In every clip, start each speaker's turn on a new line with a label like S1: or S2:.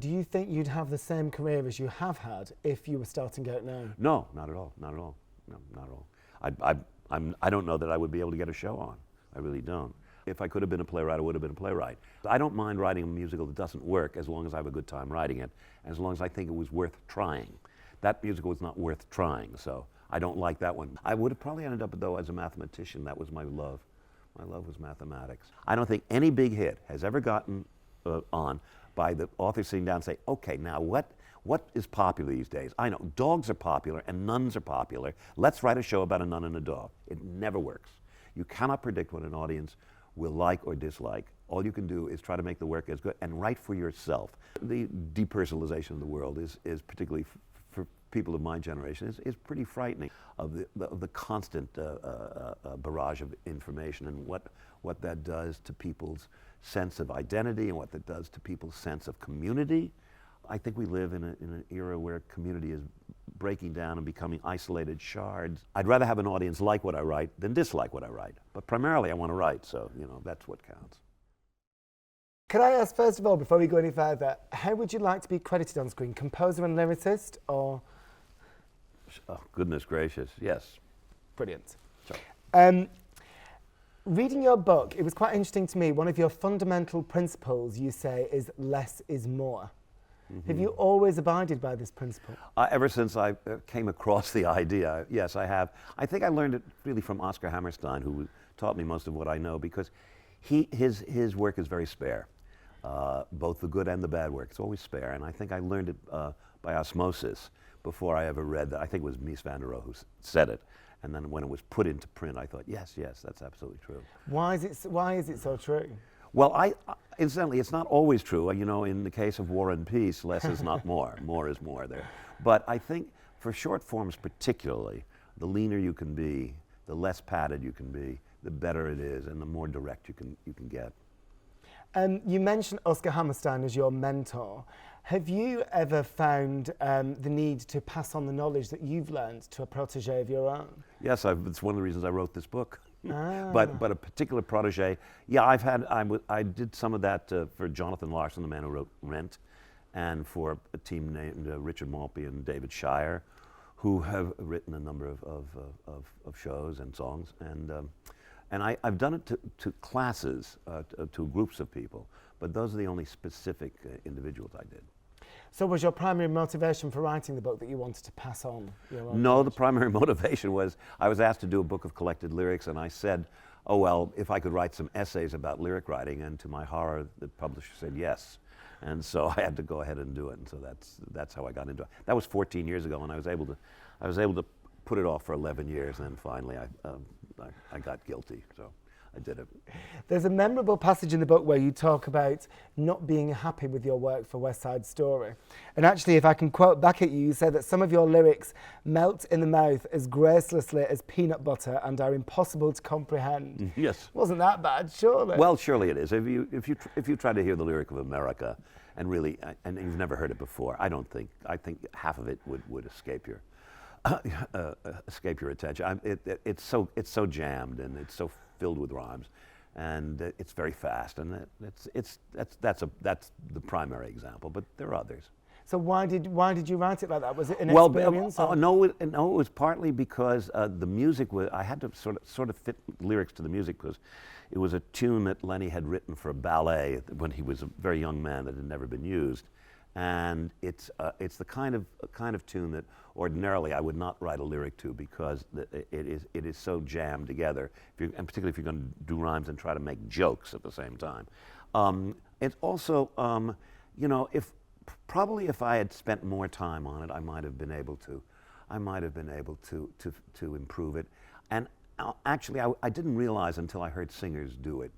S1: do you think you'd have the same career as you have had if you were starting out now?
S2: No, not at all. Not at all. No, not at all. I don't know that I would be able to get a show on. I really don't. If I could have been a playwright, I would have been a playwright. I don't mind writing a musical that doesn't work as long as I have a good time writing it, as long as I think it was worth trying. That musical was not worth trying, so I don't like that one. I would have probably ended up, though, as a mathematician. That was my love. My love was mathematics. I don't think any big hit has ever gotten on by the author sitting down and say, okay, now what is popular these days? I know dogs are popular and nuns are popular. Let's write a show about a nun and a dog. It never works. You cannot predict what an audience will like or dislike. All you can do is try to make the work as good and write for yourself. The depersonalization of the world is particularly for people of my generation is pretty frightening, of the constant barrage of information and what that does to people's sense of identity and what that does to people's sense of community. I think we live in an era where community is breaking down and becoming isolated shards. I'd rather have an audience like what I write than dislike what I write. But primarily I want to write, so that's what counts.
S1: Can I ask, first of all, before we go any further, how would you like to be credited on screen? Composer and lyricist, or?
S2: Oh, goodness gracious, yes.
S1: Brilliant.
S2: Sorry.
S1: Reading your book, it was quite interesting to me. One of your fundamental principles, you say, is less is more. Mm-hmm. Have you always abided by this principle?
S2: Ever since I came across the idea, yes, I have. I think I learned it really from Oscar Hammerstein, who taught me most of what I know, because his work is very spare, both the good and the bad work. It's always spare, and I think I learned it by osmosis before I ever read that. I think it was Mies van der Rohe who said it. And then when it was put into print, I thought, yes, that's absolutely true.
S1: Why is it so true?
S2: Well, incidentally, it's not always true. In the case of War and Peace, less is not more. More is more there. But I think for short forms particularly, the leaner you can be, the less padded you can be, the better it is, and the more direct you can get.
S1: You mentioned Oscar Hammerstein as your mentor. Have you ever found the need to pass on the knowledge that you've learned to a protege of your own?
S2: Yes, it's one of the reasons I wrote this book. But a particular protege, yeah, I did some of that for Jonathan Larson, the man who wrote Rent, and for a team named Richard Maltby and David Shire, who have written a number of shows and songs, and I've done it to classes, to groups of people, but those are the only specific individuals I did.
S1: So was your primary motivation for writing the book that you wanted to pass on your own
S2: No,
S1: knowledge?
S2: the primary motivation was I was asked to do a book of collected lyrics, and I said, oh well, if I could write some essays about lyric writing, and to my horror, the publisher said yes. And so I had to go ahead and do it, and so that's how I got into it. That was 14 years ago, and I was able to put it off for 11 years, and then finally I got guilty, so I did it.
S1: There's a memorable passage in the book where you talk about not being happy with your work for West Side Story. And actually, if I can quote back at you, you say that some of your lyrics melt in the mouth as gracelessly as peanut butter and are impossible to comprehend.
S2: Yes.
S1: Wasn't that bad, surely?
S2: Well, surely it is. If you try to hear the lyric of America and really, and you've never heard it before, I think half of it would escape your attention. It's so jammed, and it's so filled with rhymes, and it's very fast, and that's the primary example. But there are others.
S1: So why did you write it like that? Was it an experience?
S2: No, it was partly because the music was. I had to sort of fit lyrics to the music because it was a tune that Lenny had written for a ballet when he was a very young man that had never been used. And it's the kind of tune that ordinarily I would not write a lyric to because it is so jammed together, and particularly if you're going to do rhymes and try to make jokes at the same time. It's also, if I had spent more time on it, I might have been able to improve it. And actually, I didn't realize until I heard singers do it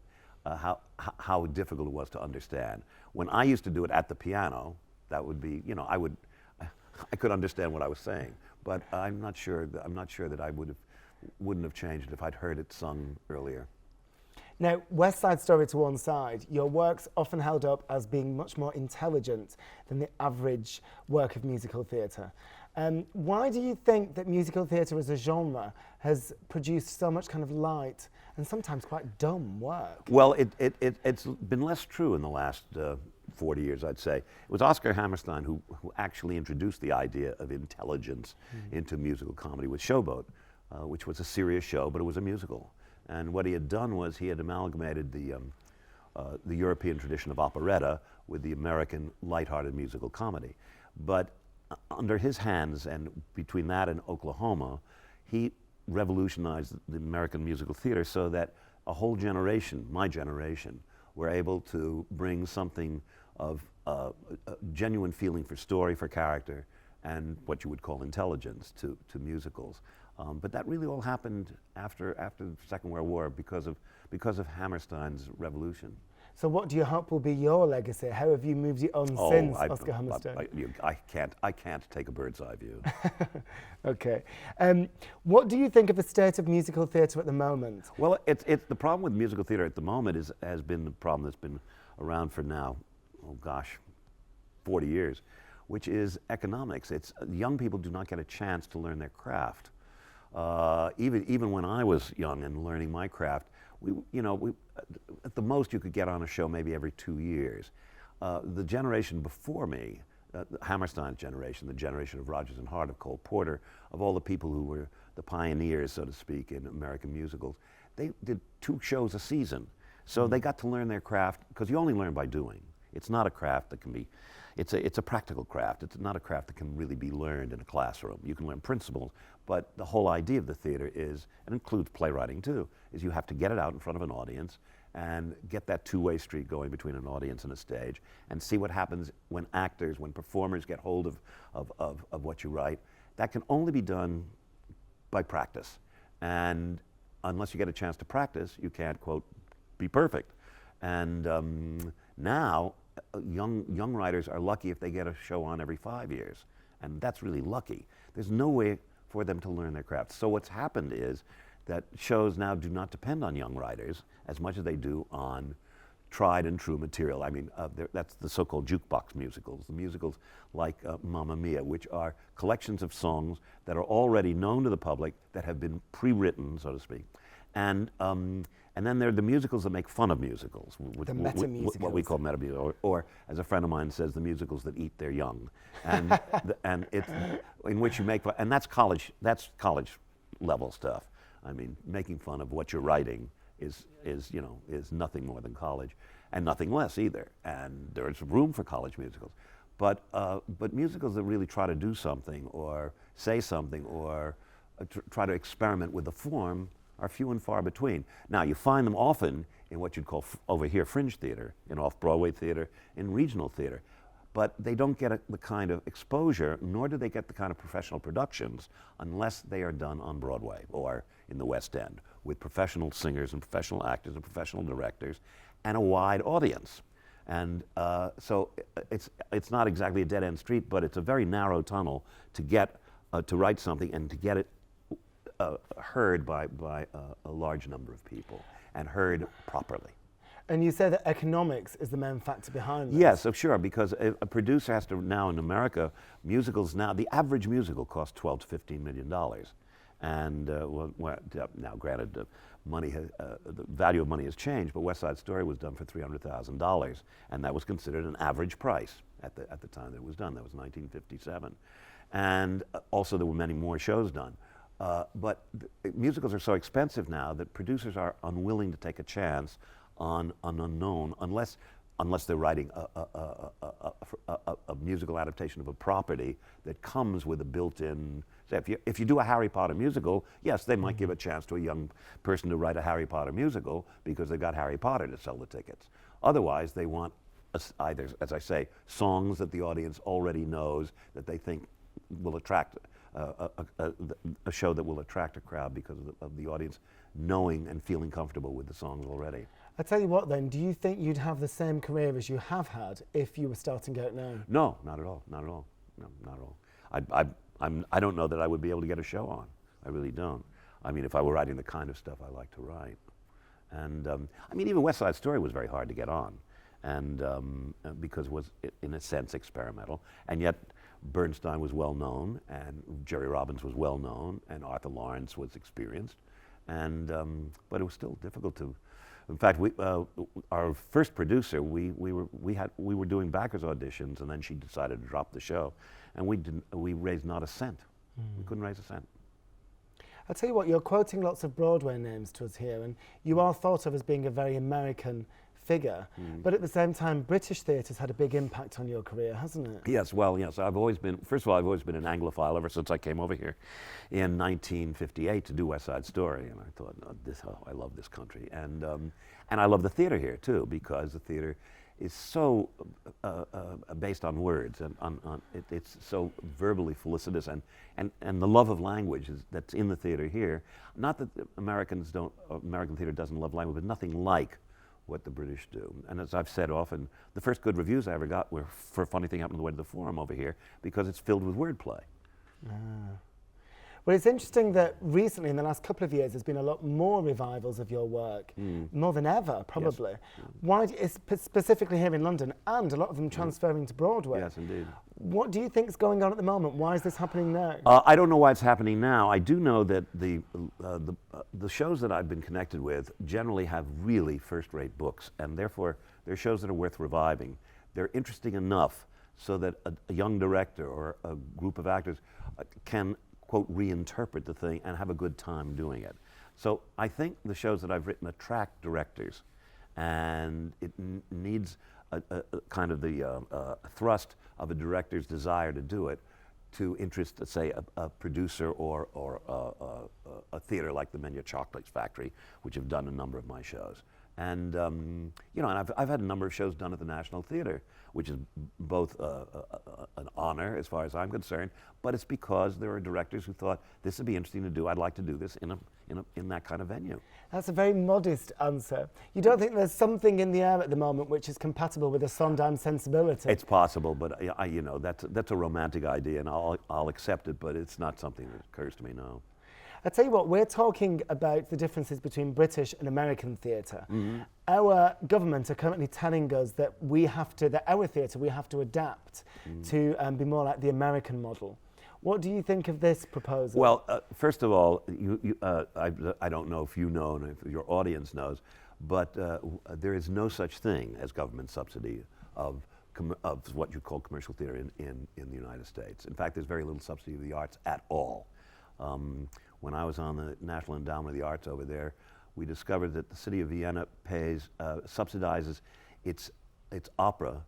S2: how difficult it was to understand. When I used to do it at the piano, that would be, I could understand what I was saying, but I'm not sure that I wouldn't have changed it if I'd heard it sung earlier.
S1: Now, West Side Story to one side, your work's often held up as being much more intelligent than the average work of musical theatre. Why do you think that musical theatre as a genre has produced so much kind of light and sometimes quite dumb work?
S2: Well, it's been less true in the last 40 years, I'd say. It was Oscar Hammerstein who actually introduced the idea of intelligence into musical comedy with Showboat, which was a serious show, but it was a musical. And what he had done was he had amalgamated the European tradition of operetta with the American lighthearted musical comedy. But under his hands, and between that and Oklahoma, he revolutionized the American musical theater so that a whole generation, my generation, were able to bring something of a genuine feeling for story, for character, and what you would call intelligence to musicals. But that really all happened after the Second World War because of Hammerstein's revolution.
S1: So what do you hope will be your legacy? How have you moved it on since Oscar Hammerstein?
S2: I can't take a bird's eye view.
S1: Okay. What do you think of the state of musical theatre at the moment?
S2: Well, it's the problem with musical theatre at the moment has been the problem that's been around for now, 40 years, which is economics. It's young people do not get a chance to learn their craft. Even when I was young and learning my craft, we at the most you could get on a show maybe every 2 years. The generation before me, Hammerstein's generation, the generation of Rodgers and Hart, of Cole Porter, of all the people who were the pioneers, so to speak, in American musicals, they did 2 shows a season. So they got to learn their craft, because you only learn by doing. It's not a craft that can be, it's a practical craft. It's not a craft that can really be learned in a classroom. You can learn principles, but the whole idea of the theater is, and includes playwriting too, is you have to get it out in front of an audience and get that two-way street going between an audience and a stage, and see what happens when performers get hold of what you write. That can only be done by practice. And unless you get a chance to practice, you can't, quote, be perfect. And now, young writers are lucky if they get a show on every 5 years. And that's really lucky. There's no way for them to learn their craft. So what's happened is that shows now do not depend on young writers as much as they do on tried and true material. I mean, that's the so-called jukebox musicals, the musicals like Mamma Mia, which are collections of songs that are already known to the public, that have been pre-written, so to speak. And then there are the musicals that make fun of musicals.
S1: The meta-musicals.
S2: What we call meta-musicals, or as a friend of mine says, the musicals that eat their young. And, and it's in which you make fun, and that's college level stuff. I mean, making fun of what you're writing is nothing more than college, and nothing less either. And there's room for college musicals. But musicals that really try to do something, or say something, or try to experiment with the form are few and far between. Now, you find them often in what you'd call over here fringe theater, in off-Broadway theater, in regional theater. But they don't get the kind of exposure, nor do they get the kind of professional productions, unless they are done on Broadway or in the West End, with professional singers and professional actors and professional directors, and a wide audience. And so it's not exactly a dead-end street, but it's a very narrow tunnel to get to write something and to get it heard by a large number of people, and heard properly.
S1: And you say that economics is the main factor behind this.
S2: Yes, sure, because a producer has to now, in America, musicals now, the average musical costs $12 to $15 million. And now granted, the value of money has changed, but West Side Story was done for $300,000, and that was considered an average price at the time that it was done. That was 1957. And also there were many more shows done. But musicals are so expensive now that producers are unwilling to take a chance on an unknown, unless they're writing a musical adaptation of a property that comes with a built-in. Say, if you do a Harry Potter musical, yes, they might give a chance to a young person to write a Harry Potter musical because they've got Harry Potter to sell the tickets. Otherwise, they want either, as I say, songs that the audience already knows, that they think will attract a show that will attract a crowd because of the audience knowing and feeling comfortable with the songs already.
S1: I tell you what then, do you think you'd have the same career as you have had if you were starting out now?
S2: No, not at all, not at all, no, not at all. I don't know that I would be able to get a show on. I really don't. I mean, if I were writing the kind of stuff I like to write. And I mean, even West Side Story was very hard to get on, and because it was, in a sense, experimental, and yet Bernstein was well known, and Jerry Robbins was well known, and Arthur Lawrence was experienced, and but it was still difficult to In fact, our first producer, we were doing backers auditions, and then she decided to drop the show, and we raised not a cent. We couldn't raise a cent.
S1: I'll tell you what, you're quoting lots of Broadway names to us here, and you are thought of as being a very American figure, but at the same time, British theatre's had a big impact on your career, hasn't it?
S2: Yes, well, yes. I've always been, first of all, I've always been an Anglophile ever since I came over here in 1958 to do West Side Story, and I thought, I love this country, and I love the theater here too, because the theater is so based on words, and it's so verbally felicitous, and the love of language that's in the theater here. Not that American theater doesn't love language, but nothing like what the British do. And as I've said often, the first good reviews I ever got were for Funny Thing Happened on the Way to the Forum over here, because it's filled with wordplay.
S1: Well, it's interesting that recently, in the last couple of years, there's been a lot more revivals of your work, more than ever, probably. Yes. Why, specifically here in London, and a lot of them transferring to Broadway.
S2: Yes, indeed.
S1: What do you think is going on at the moment? Why is this happening now?
S2: I don't know why it's happening now. I do know that the shows that I've been connected with generally have really first-rate books, and therefore they're shows that are worth reviving. They're interesting enough so that a young director or a group of actors can, quote, reinterpret the thing and have a good time doing it. So I think the shows that I've written attract directors, and it needs a kind of the thrust of a director's desire to do it to interest, let's say, a producer or a theater like the Menya Chocolates Factory, which have done a number of my shows. And you know, and I've had a number of shows done at the National Theater, which is both an honor as far as I'm concerned, but it's because there are directors who thought this would be interesting to do. I'd like to do this in that kind of venue. That's
S1: a very modest answer. You don't think there's something in the air at the moment which is compatible with a Sondheim sensibility? It's
S2: possible, but you know, that's a romantic idea, and I'll accept it, but it's not something that occurs to me now.
S1: I tell you what, we're talking about the differences between British and American theatre. Our government are currently telling us that our theatre, we have to adapt to be more like the American model. What do you think of this proposal?
S2: Well, first of all, I don't know if you know and if your audience knows, but there is no such thing as government subsidy of what you call commercial theatre in the United States. In fact, there's very little subsidy of the arts at all. When I was on the National Endowment of the Arts over there, we discovered that the city of Vienna subsidizes its opera.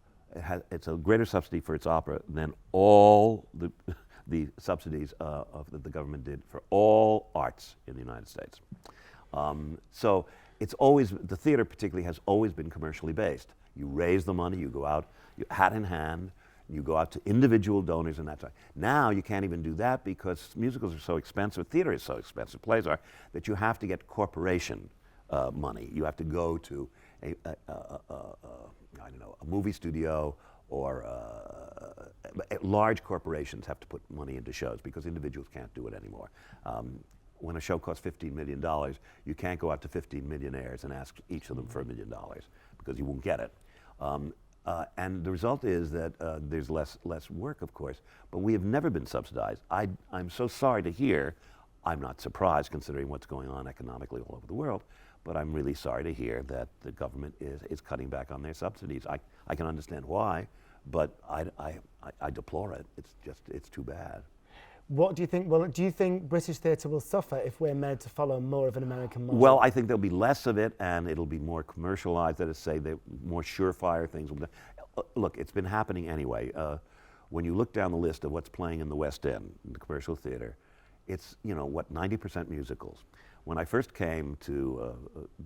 S2: It's a greater subsidy for its opera than all the subsidies that the government did for all arts in the United States. So it's always, the theater particularly has always been commercially based. You raise the money, you go out, hat in hand, you go out to individual donors and that type. Now you can't even do that because musicals are so expensive, theater is so expensive, plays are, that you have to get corporation money. You have to go to I don't know, a movie studio, or large corporations have to put money into shows because individuals can't do it anymore. When a show costs $15 million, you can't go out to 15 millionaires and ask each of them for $1 million because you won't get it. And the result is that there's less work, of course, but we have never been subsidized. I'm so sorry to hear, I'm not surprised considering what's going on economically all over the world, but I'm really sorry to hear that the government is cutting back on their subsidies. I can understand why, but I deplore it. It's too bad.
S1: What do you think? Well, do you think British theatre will suffer if we're made to follow more of an American model?
S2: Well, I think there'll be less of it, and it'll be more commercialized. That is, say, the more surefire things. Look, it's been happening anyway. When you look down the list of what's playing in the West End, in the commercial theatre, it's 90% musicals. When I first came to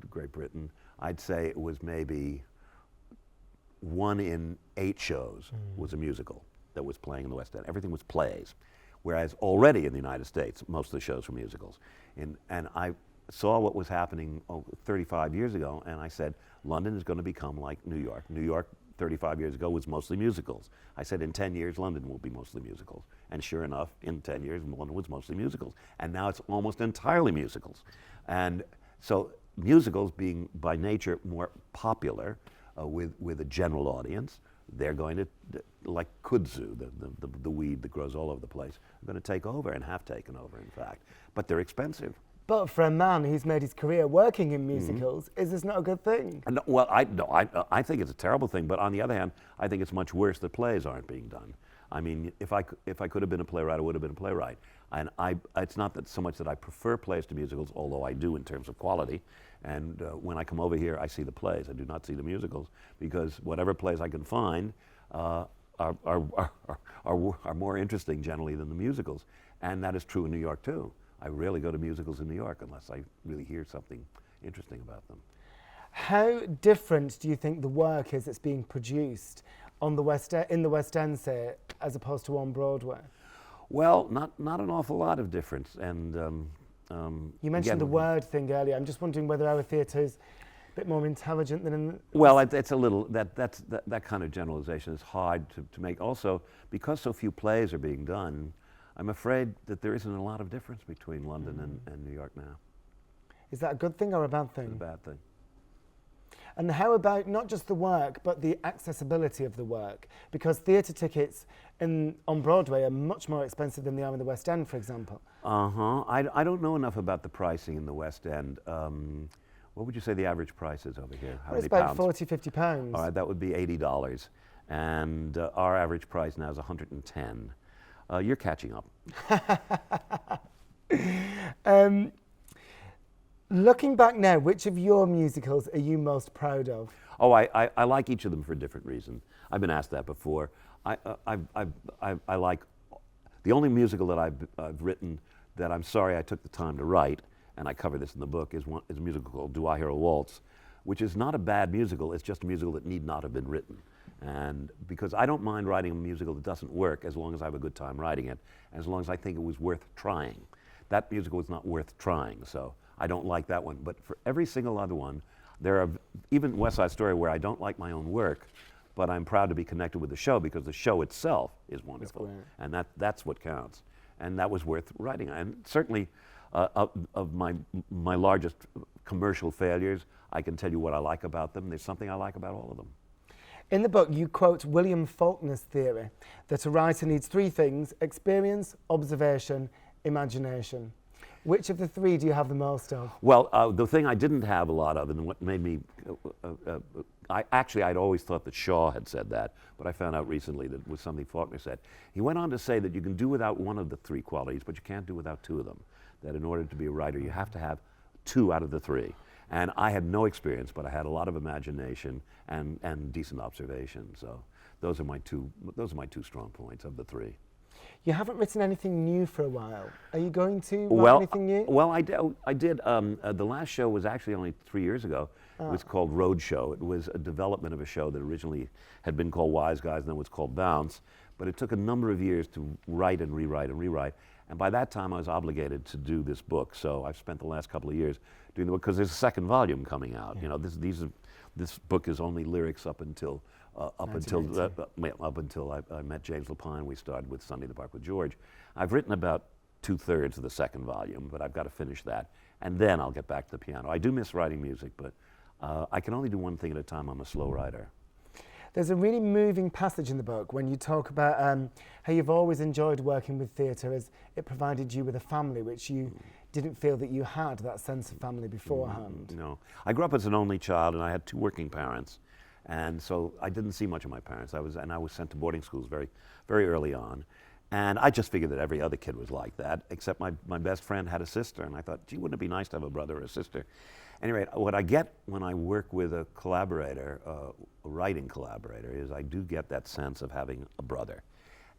S2: Great Britain, I'd say it was maybe 1 in 8 shows was a musical that was playing in the West End. Everything was plays. Whereas already in the United States, most of the shows were musicals. And I saw what was happening 35 years ago, and I said, London is going to become like New York. New York 35 years ago was mostly musicals. I said, in 10 years, London will be mostly musicals. And sure enough, in 10 years, London was mostly musicals. And now it's almost entirely musicals. And so musicals being by nature more popular with a general audience, they're going to, like kudzu, the weed that grows all over the place, are going to take over and have taken over, in fact. But they're expensive.
S1: But for a man who's made his career working in musicals, is this not a good thing?
S2: And, well, I think it's a terrible thing, but on the other hand, I think it's much worse that plays aren't being done. I mean, if I could have been a playwright, I would have been a playwright. And it's not that so much that I prefer plays to musicals, although I do in terms of quality. And when I come over here, I see the plays. I do not see the musicals, because whatever plays I can find are more interesting generally than the musicals. And that is true in New York too. I rarely go to musicals in New York unless I really hear something interesting about them.
S1: How different do you think the work is that's being produced on the in the West End, say, as opposed to on Broadway?
S2: Well, not an awful lot of difference. And
S1: you mentioned the word thing earlier. I'm just wondering whether our theatre is a bit more intelligent than in.
S2: Well, it's a little that kind of generalization is hard to make. Also, because so few plays are being done, I'm afraid that there isn't a lot of difference between London and New York now.
S1: Is that a good thing or a bad thing?
S2: It's a bad thing.
S1: And how about not just the work, but the accessibility of the work? Because theatre tickets on Broadway are much more expensive than they are in the West End, for example.
S2: I don't know enough about the pricing in the West End. What would you say the average price is over here?
S1: Well, it's about £40, £50.
S2: All right, that would be $80. And our average price now is $110. You're catching up.
S1: Looking back now, which of your musicals are you most proud of?
S2: Oh, I like each of them for a different reason. I've been asked that before. I like the only musical that I've written that I'm sorry I took the time to write, and I cover this in the book, is a musical called Do I Hear a Waltz, which is not a bad musical. It's just a musical that need not have been written. And because I don't mind writing a musical that doesn't work as long as I have a good time writing it, as long as I think it was worth trying. That musical was not worth trying, so I don't like that one. But for every single other one, there are, even West Side Story, where I don't like my own work, but I'm proud to be connected with the show because the show itself is wonderful. And that's what counts. And that was worth writing. And certainly of my largest commercial failures, I can tell you what I like about them. There's something I like about all of them.
S1: In the book, you quote William Faulkner's theory that a writer needs three things: experience, observation, imagination. Which of the three do you have the most of?
S2: Well, the thing I didn't have a lot of, and what made me, I'd always thought that Shaw had said that, but I found out recently that it was something Faulkner said. He went on to say that you can do without one of the three qualities, but you can't do without two of them. That in order to be a writer, you have to have two out of the three. And I had no experience, but I had a lot of imagination and decent observation. So those are my two strong points of the three.
S1: You haven't written anything new for a while. Are you going to write anything new?
S2: Well, I did. The last show was actually only 3 years ago. It was called Road Show. It was a development of a show that originally had been called Wise Guys and then was called Bounce. But it took a number of years to write and rewrite and rewrite. And by that time, I was obligated to do this book. So I've spent the last couple of years doing the book because there's a second volume coming out. You know, this book is only lyrics up until I met James Lapine. We started with Sunday in the Park with George. I've written about 2/3 of the second volume, but I've got to finish that, and then I'll get back to the piano. I do miss writing music, but I can only do one thing at a time. I'm a slow writer.
S1: There's a really moving passage in the book when you talk about how you've always enjoyed working with theatre as it provided you with a family, which you didn't feel that you had that sense of family beforehand.
S2: No. I grew up as an only child, and I had two working parents. And so I didn't see much of my parents. I was sent to boarding schools very, very early on. And I just figured that every other kid was like that, except my best friend had a sister. And I thought, gee, wouldn't it be nice to have a brother or a sister? Anyway, what I get when I work with a collaborator, a writing collaborator, is I do get that sense of having a brother.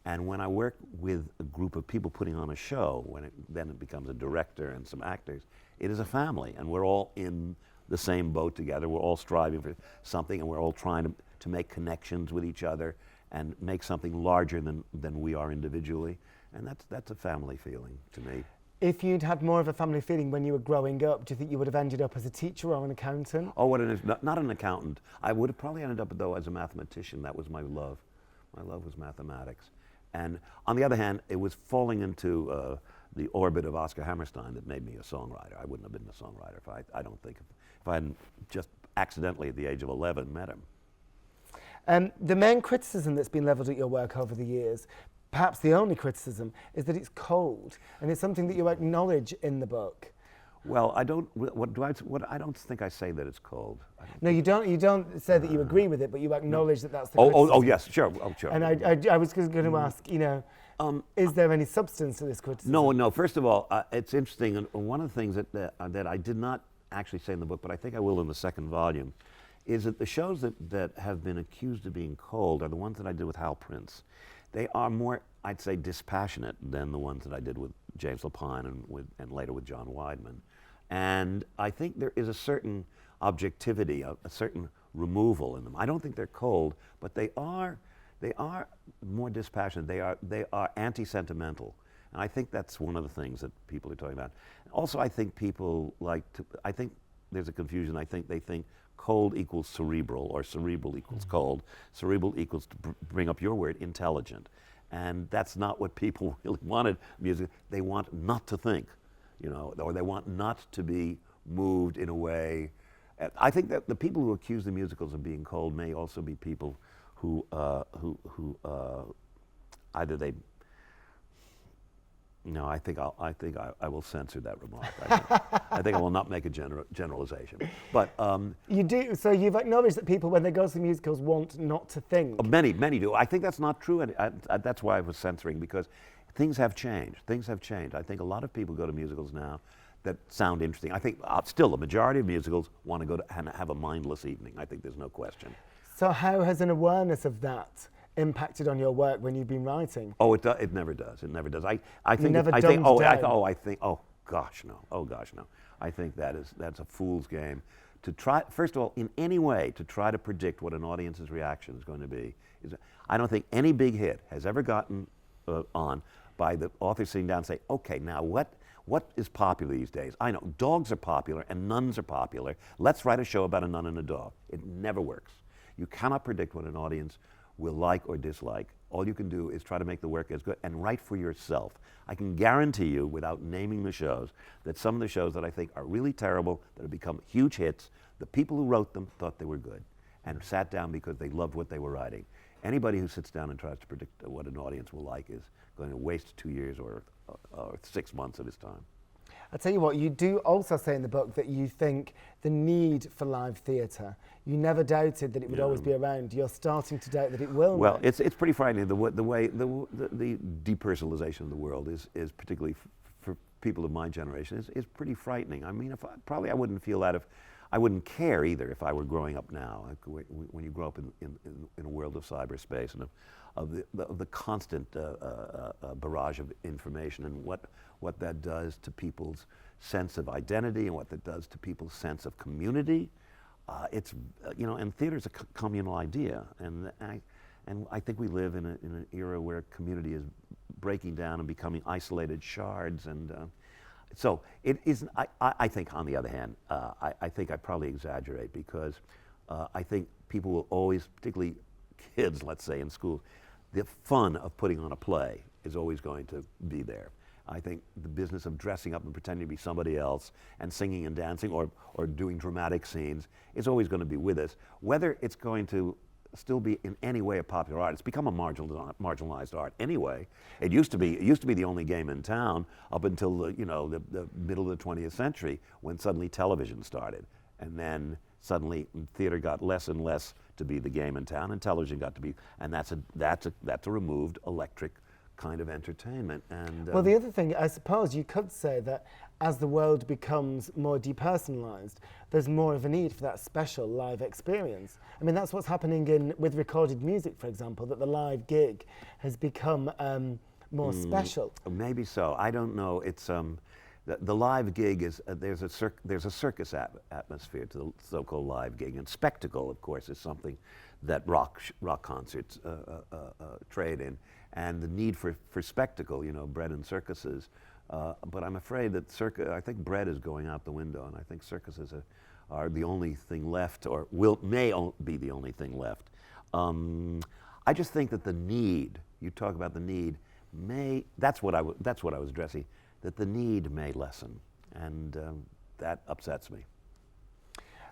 S2: And when I work with a group of people putting on a show, then it becomes a director and some actors, it is a family. And we're all in the same boat together. We're all striving for something, and we're all trying to make connections with each other and make something larger than we are individually. And that's a family feeling to me.
S1: If you'd had more of a family feeling when you were growing up, do you think you would have ended up as a teacher or an accountant?
S2: Oh, not an accountant. I would have probably ended up, though, as a mathematician. That was my love. My love was mathematics. And on the other hand, it was falling into the orbit of Oscar Hammerstein that made me a songwriter. I wouldn't have been a songwriter if I don't think if I hadn't just accidentally at the age of 11 met him.
S1: The main criticism that's been levelled at your work over the years, perhaps the only criticism, is that it's cold, and it's something that you acknowledge in the book.
S2: Well, I don't. What do I? What I don't think I say that it's cold.
S1: No, you don't. You don't say that you agree with it, but you acknowledge that that's the
S2: Oh,
S1: criticism.
S2: yes, sure. Oh, sure.
S1: And I was going to ask, is there any substance to this criticism?
S2: No. First of all, it's interesting, and one of the things that I did not actually say in the book, but I think I will in the second volume, is that the shows that have been accused of being cold are the ones that I did with Hal Prince. They are more, I'd say, dispassionate than the ones that I did with James Lapine and later with John Weidman. And I think there is a certain objectivity, a certain removal in them. I don't think they're cold, but they are more dispassionate. They are anti-sentimental. And I think that's one of the things that people are talking about. Also, I think people I think there's a confusion. I think they think cold equals cerebral, or cerebral equals cold. Cerebral equals, to bring up your word, intelligent. And that's not what people really wanted music. They want not to think, or they want not to be moved in a way. I think that the people who accuse the musicals of being cold may also be people who either they. No, I think I will censor that remark. I think I will not make a generalization. But
S1: you do. So you've acknowledged that people, when they go to the musicals, want not to think.
S2: Many do. I think that's not true, and that's why I was censoring, because things have changed. Things have changed. I think a lot of people go to musicals now that sound interesting. I think still the majority of musicals want to go to and have a mindless evening. I think there's no question.
S1: So how has an awareness of that impacted on your work when you've been writing?
S2: Oh, it never does. It never does. I think. Oh gosh, no. I think that's a fool's game. To try, first of all, in any way, to try to predict what an audience's reaction is going to be. I don't think any big hit has ever gotten on by the author sitting down and say, okay, now what is popular these days? I know dogs are popular and nuns are popular. Let's write a show about a nun and a dog. It never works. You cannot predict what an audience will like or dislike. All you can do is try to make the work as good and write for yourself. I can guarantee you, without naming the shows, that some of the shows that I think are really terrible, that have become huge hits, the people who wrote them thought they were good and sat down because they loved what they were writing. Anybody who sits down and tries to predict what an audience will like is going to waste 2 years or 6 months of his time.
S1: I'll tell you what, you do also say in the book that you think the need for live theatre, you never doubted that it would always be around. You're starting to doubt that it will.
S2: Well, it's pretty frightening. The way the depersonalization of the world is particularly for people of my generation is pretty frightening. I mean, I wouldn't feel that I wouldn't care either if I were growing up now. When you grow up in a world of cyberspace and of the constant barrage of information and what that does to people's sense of identity and what that does to people's sense of community. It's and theater is a communal idea, and I think we live in an era where community is breaking down and becoming isolated shards, and so it isn't. I think, on the other hand, I think I probably exaggerate, because I think people will always, particularly kids, let's say in school, the fun of putting on a play is always going to be there. I think the business of dressing up and pretending to be somebody else and singing and dancing or doing dramatic scenes is always going to be with us. Whether it's going to still be in any way a popular art, it's become a marginalized art anyway. It used to be the only game in town up until the middle of the 20th century, when suddenly television started, and then suddenly theater got less and less to be the game in town, and television got to be, and that's a removed electric kind of entertainment. And
S1: well, the other thing, I suppose you could say that as the world becomes more depersonalized, there's more of a need for that special live experience. I mean, that's what's happening with recorded music, for example, that the live gig has become more special.
S2: Maybe so. I don't know. It's the live gig is there's a circus atmosphere to the so-called live gig, and spectacle, of course, is something that rock concerts trade in, and the need for spectacle, bread and circuses. But I'm afraid that I think bread is going out the window, and I think circuses are the only thing left, or may be the only thing left. I just think that the need, you talk about the need, that's what I was addressing, that the need may lessen, and that upsets me.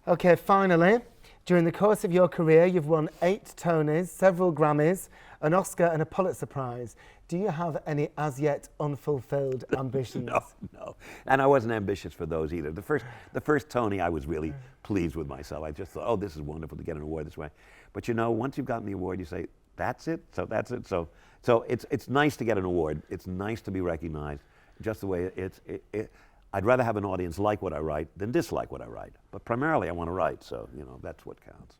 S1: Okay, finally, during the course of your career, you've won 8 Tonys, several Grammys, an Oscar and a Pulitzer Prize. Do you have any as yet unfulfilled ambitions?
S2: No. And I wasn't ambitious for those either. The first Tony, I was really pleased with myself. I just thought, oh, this is wonderful to get an award this way. But you know, once you've gotten the award, you say, that's it, so that's it. So it's nice to get an award. It's nice to be recognized, just the way I'd rather have an audience like what I write than dislike what I write. But primarily I want to write, so, you know, that's what counts.